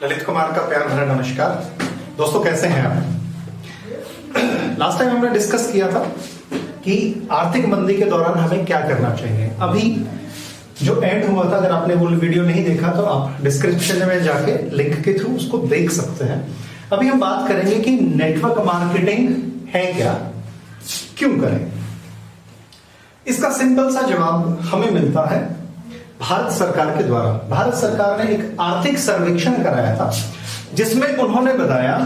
ललित कुमार का प्यार भरा नमस्कार। दोस्तों कैसे हैं आप? लास्ट टाइम हमने डिस्कस किया था कि आर्थिक मंदी के दौरान हमें क्या करना चाहिए। अभी जो एंड हुआ था, अगर आपने वो वीडियो नहीं देखा तो आप डिस्क्रिप्शन में जाके लिंक के थ्रू उसको देख सकते हैं। अभी हम बात करेंगे कि नेटवर्क मार्केटिंग है क्या, क्यों करें। इसका सिंपल सा जवाब हमें मिलता है भारत सरकार के द्वारा। भारत सरकार ने एक आर्थिक सर्वेक्षण कराया था जिसमें उन्होंने बताया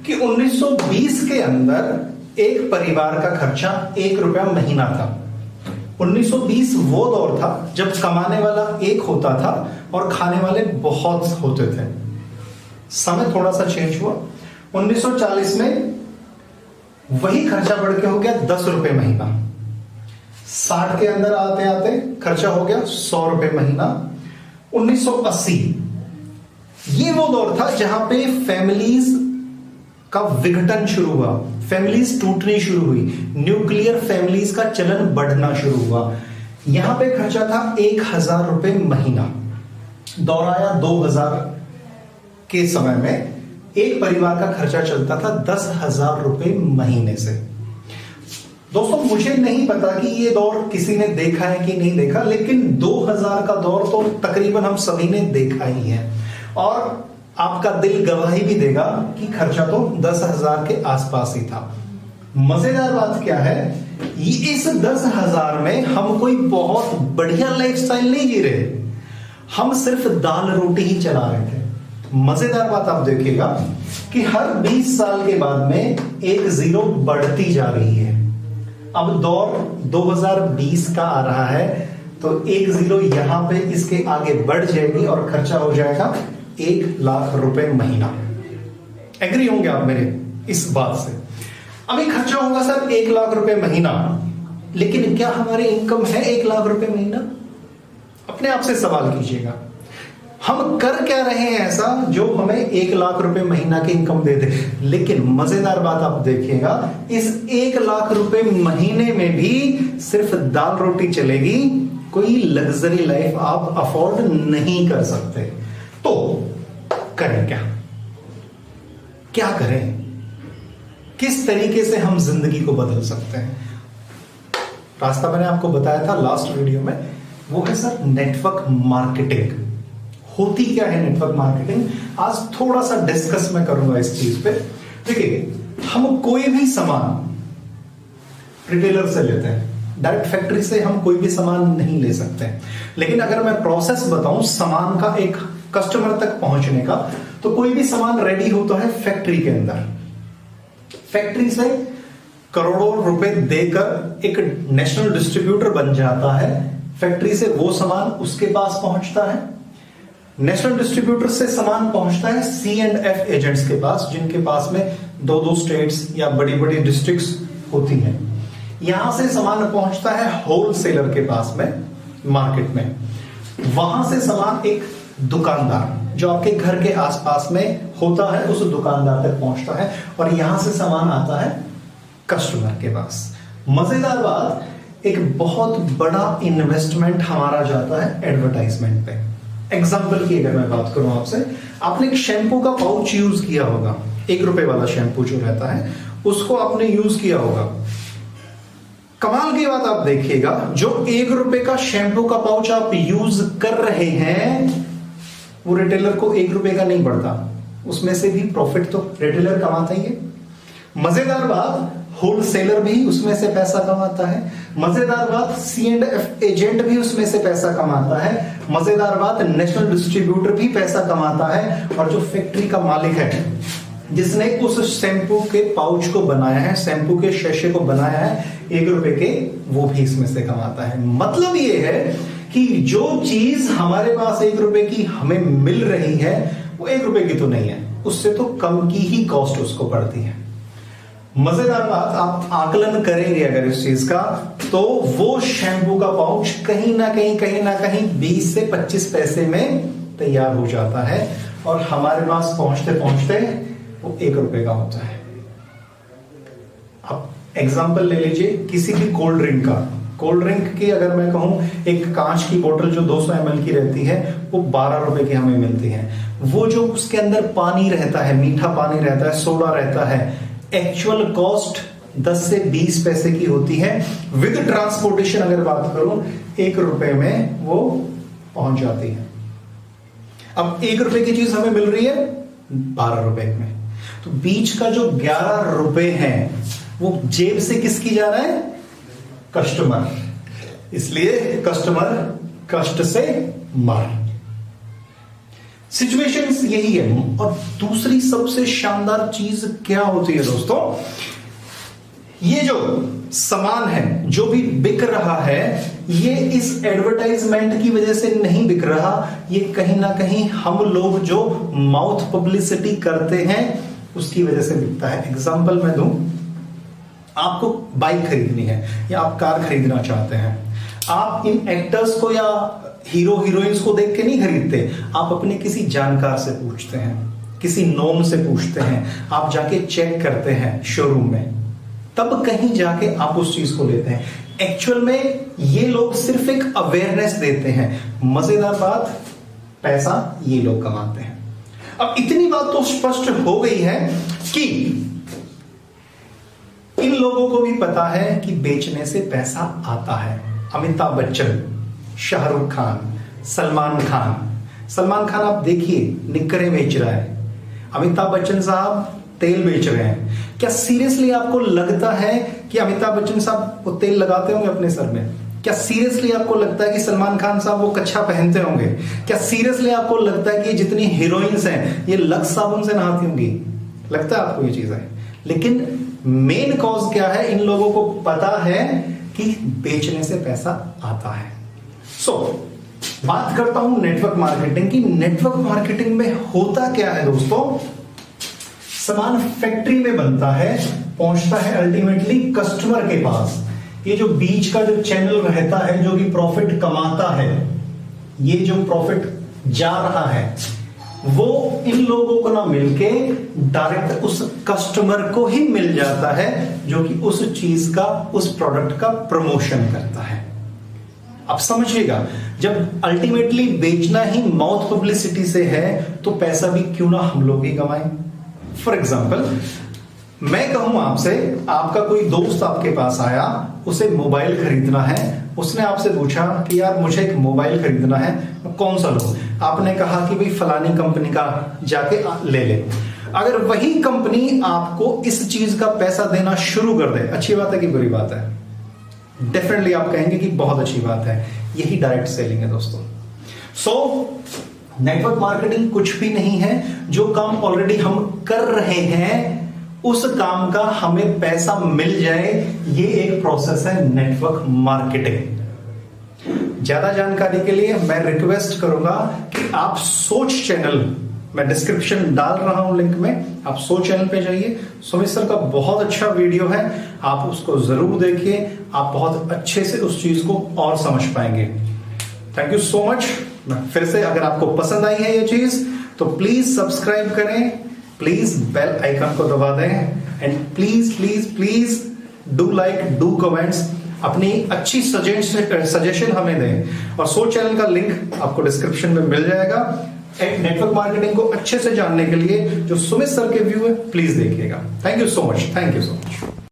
कि 1920 के अंदर एक परिवार का खर्चा ₹1 महीना था। 1920 वो दौर था जब कमाने वाला एक होता था और खाने वाले बहुत होते थे। समय थोड़ा सा चेंज हुआ। 1940 में वही खर्चा बढ़ के हो गया ₹10 महीना। 60 के अंदर आते आते खर्चा हो गया ₹100 महीना। 1980 ये वो दौर था जहां पे फैमिलीज का विघटन शुरू हुआ, फैमिलीज टूटनी शुरू हुई, न्यूक्लियर फैमिलीज का चलन बढ़ना शुरू हुआ। यहां पे खर्चा था ₹1000 महीना। दौर आया 2000 के समय में एक परिवार का खर्चा चलता था ₹10,000 महीने से। दोस्तों मुझे नहीं पता कि ये दौर किसी ने देखा है कि नहीं देखा, लेकिन 2000 का दौर तो तकरीबन हम सभी ने देखा ही है और आपका दिल गवाही भी देगा कि खर्चा तो 10,000 के आसपास ही था। मजेदार बात क्या है, इस 10,000 में हम कोई बहुत बढ़िया लाइफस्टाइल नहीं जी रहे, हम सिर्फ दाल रोटी ही चला रहे थे। मजेदार बात आप देखिएगा कि हर 20 साल के बाद में एक जीरो बढ़ती जा रही है। अब दौर 2020 का आ रहा है तो एक जीरो यहां पे इसके आगे बढ़ जाएगी और खर्चा हो जाएगा ₹1,00,000 महीना। एग्री होंगे आप मेरे इस बात से? अभी खर्चा होगा सर ₹1,00,000 महीना, लेकिन क्या हमारी इनकम है ₹1,00,000 महीना? अपने आप से सवाल कीजिएगा, हम कर क्या रहे हैं ऐसा जो हमें ₹1,00,000 महीना की इनकम दे दे। लेकिन मजेदार बात आप देखिएगा, इस ₹1,00,000 महीने में भी सिर्फ दाल रोटी चलेगी, कोई लग्जरी लाइफ आप अफोर्ड नहीं कर सकते। तो करें क्या, क्या करें, किस तरीके से हम जिंदगी को बदल सकते हैं? रास्ता मैंने आपको बताया था लास्ट वीडियो में, वो है सर नेटवर्क मार्केटिंग। होती क्या है नेटवर्क मार्केटिंग, आज थोड़ा सा डिस्कस मैं करूंगा इस चीज पे। देखिए, हम कोई भी सामान रिटेलर से लेते हैं, डायरेक्ट फैक्ट्री से हम कोई भी सामान नहीं ले सकते। लेकिन अगर मैं प्रोसेस बताऊं सामान का एक कस्टमर तक पहुंचने का, तो कोई भी सामान रेडी होता है फैक्ट्री के अंदर। फैक्ट्री से करोड़ों रुपए देकर एक नेशनल डिस्ट्रीब्यूटर बन जाता है। फैक्ट्री से वो सामान उसके पास पहुंचता है। नेशनल डिस्ट्रीब्यूटर से सामान पहुंचता है C&F एजेंट्स के पास, जिनके पास में 2-2 स्टेट्स या बड़ी बड़ी डिस्ट्रिक्ट्स होती हैं। यहां से सामान पहुंचता है होलसेलर के पास में मार्केट में। वहां से सामान एक दुकानदार जो आपके घर के आसपास में होता है उस दुकानदार तक पहुंचता है और यहां से सामान आता है कस्टमर के पास। मजेदार बात, एक बहुत बड़ा इन्वेस्टमेंट हमारा जाता है एडवर्टाइजमेंट पे। एग्जाम्पल की अगर मैं बात करूं आपसे, आपने एक शैम्पू का पाउच यूज किया होगा, ₹1 वाला शैम्पू जो रहता है उसको आपने यूज किया होगा। कमाल की बात आप देखिएगा, जो ₹1 का शैम्पू का पाउच आप यूज कर रहे हैं वो रिटेलर को ₹1 का नहीं पड़ता, उसमें से भी प्रॉफिट तो रिटेलर कमाता ही है। मजेदार बात, होलसेलर भी उसमें से पैसा कमाता है। मजेदार बात, C&F एजेंट भी उसमें से पैसा कमाता है। मजेदार बात, नेशनल डिस्ट्रीब्यूटर भी पैसा कमाता है। और जो फैक्ट्री का मालिक है जिसने उस शैम्पू के पाउच को बनाया है, शैम्पू के शैशे को बनाया है ₹1 के, वो भी इसमें से कमाता है। मतलब ये है कि जो चीज हमारे पास ₹1 की हमें मिल रही है वो ₹1 की तो नहीं है, उससे तो कम की ही कॉस्ट उसको पड़ती है। मजेदार बात, आप आकलन करेंगे अगर इस चीज का, तो वो शैम्पू का पाउच कहीं ना कहीं 20 से 25 पैसे में तैयार हो जाता है और हमारे पास पहुंचते पहुंचते वो ₹1 का होता है। आप एग्जांपल ले लीजिए किसी भी कोल्ड ड्रिंक का, कोल्ड ड्रिंक की अगर मैं कहूं, एक कांच की बोतल जो 200 ml की रहती है वो 12 रुपए की हमें मिलती है। वो जो उसके अंदर पानी रहता है, मीठा पानी रहता है, सोडा रहता है, एक्चुअल कॉस्ट 10 से 20 पैसे की होती है। विद ट्रांसपोर्टेशन अगर बात करूं 1 रुपए में वो पहुंच जाती है। अब 1 रुपए की चीज हमें मिल रही है 12 रुपए में, तो बीच का जो 11 रुपए है वो जेब से किसकी जा रहा है? कस्टमर। इसलिए कस्टमर कष्ट से मर। सिचुएशन यही है। और दूसरी सबसे शानदार चीज क्या होती है दोस्तों, ये जो सामान है जो भी बिक रहा है ये इस एडवर्टाइजमेंट की वजह से नहीं बिक रहा, ये कहीं ना कहीं हम लोग जो माउथ पब्लिसिटी करते हैं उसकी वजह से बिकता है। एग्जांपल मैं दूं, आपको बाइक खरीदनी है या आप कार खरीदना चाहते हैं, आप इन एक्टर्स को या हीरो हीरोइंस को देख के नहीं खरीदते, आप अपने किसी जानकार से पूछते हैं, किसी नोन से पूछते हैं, आप जाके चेक करते हैं शोरूम में, तब कहीं जाके आप उस चीज को लेते हैं। एक्चुअल में ये लोग सिर्फ एक अवेयरनेस देते हैं। मजेदार बात, पैसा ये लोग कमाते हैं। अब इतनी बात तो स्पष्ट हो गई है कि इन लोगों को भी पता है कि बेचने से पैसा आता है। अमिताभ बच्चन, शाहरुख खान, सलमान खान आप देखिए निक्करें बेच रहा है, अमिताभ बच्चन साहब तेल बेच रहे हैं। क्या सीरियसली आपको लगता है कि अमिताभ बच्चन साहब वो तेल लगाते होंगे अपने सर में? क्या सीरियसली आपको लगता है कि सलमान खान साहब वो कच्छा पहनते होंगे? क्या सीरियसली आपको लगता है कि जितनी हीरोइंस हैं ये लक्स साबुन से नहाती होंगी? लगता है आपको ये चीज है? लेकिन मेन कॉज क्या है? इन लोगों को पता है कि बेचने से पैसा आता है। बात करता हूं नेटवर्क मार्केटिंग की। नेटवर्क मार्केटिंग में होता क्या है दोस्तों, सामान फैक्ट्री में बनता है, पहुंचता है अल्टीमेटली कस्टमर के पास। ये जो बीच का जो चैनल रहता है जो भी प्रॉफिट कमाता है, ये जो प्रॉफिट जा रहा है वो इन लोगों को ना मिलके डायरेक्ट उस कस्टमर को ही मिल जाता है जो कि उस चीज का, उस प्रोडक्ट का प्रमोशन करता है। अब समझिएगा, जब अल्टीमेटली बेचना ही माउथ पब्लिसिटी से है तो पैसा भी क्यों ना हम लोग ही कमाएं। फॉर एग्जाम्पल, मैं कहूं आपसे, आपका कोई दोस्त आपके पास आया, उसे मोबाइल खरीदना है, उसने आपसे पूछा कि यार मुझे एक मोबाइल खरीदना है, कौन सा लूं? आपने कहा कि भाई फलानी कंपनी का जाके ले ले। अगर वही कंपनी आपको इस चीज का पैसा देना शुरू कर दे, अच्छी बात है कि बुरी बात है? डेफिनेटली आप कहेंगे कि बहुत अच्छी बात है। यही डायरेक्ट सेलिंग है दोस्तों। नेटवर्क मार्केटिंग कुछ भी नहीं है, जो काम ऑलरेडी हम कर रहे हैं उस काम का हमें पैसा मिल जाए, ये एक प्रोसेस है नेटवर्क मार्केटिंग। ज्यादा जानकारी के लिए मैं रिक्वेस्ट करूंगा कि आप सोच चैनल, मैं डिस्क्रिप्शन डाल रहा हूं लिंक में, आप सोच चैनल पे जाइए। सुमित सर का बहुत अच्छा वीडियो है, आप उसको जरूर देखिए, आप बहुत अच्छे से उस चीज को और समझ पाएंगे। Thank you so much. फिर से अगर आपको पसंद आई है ये चीज तो प्लीज सब्सक्राइब करें, प्लीज बेल आइकन को दबा दें, and please please please do like, do comments, अपनी अच्छी सजेशन हमें दें। और सोच चैनल का लिंक आपको डिस्क्रिप्शन में मिल जाएगा। नेटवर्क मार्केटिंग को अच्छे से जानने के लिए जो सुमित सर के व्यू है प्लीज देखिएगा। Thank you so much, thank you so much.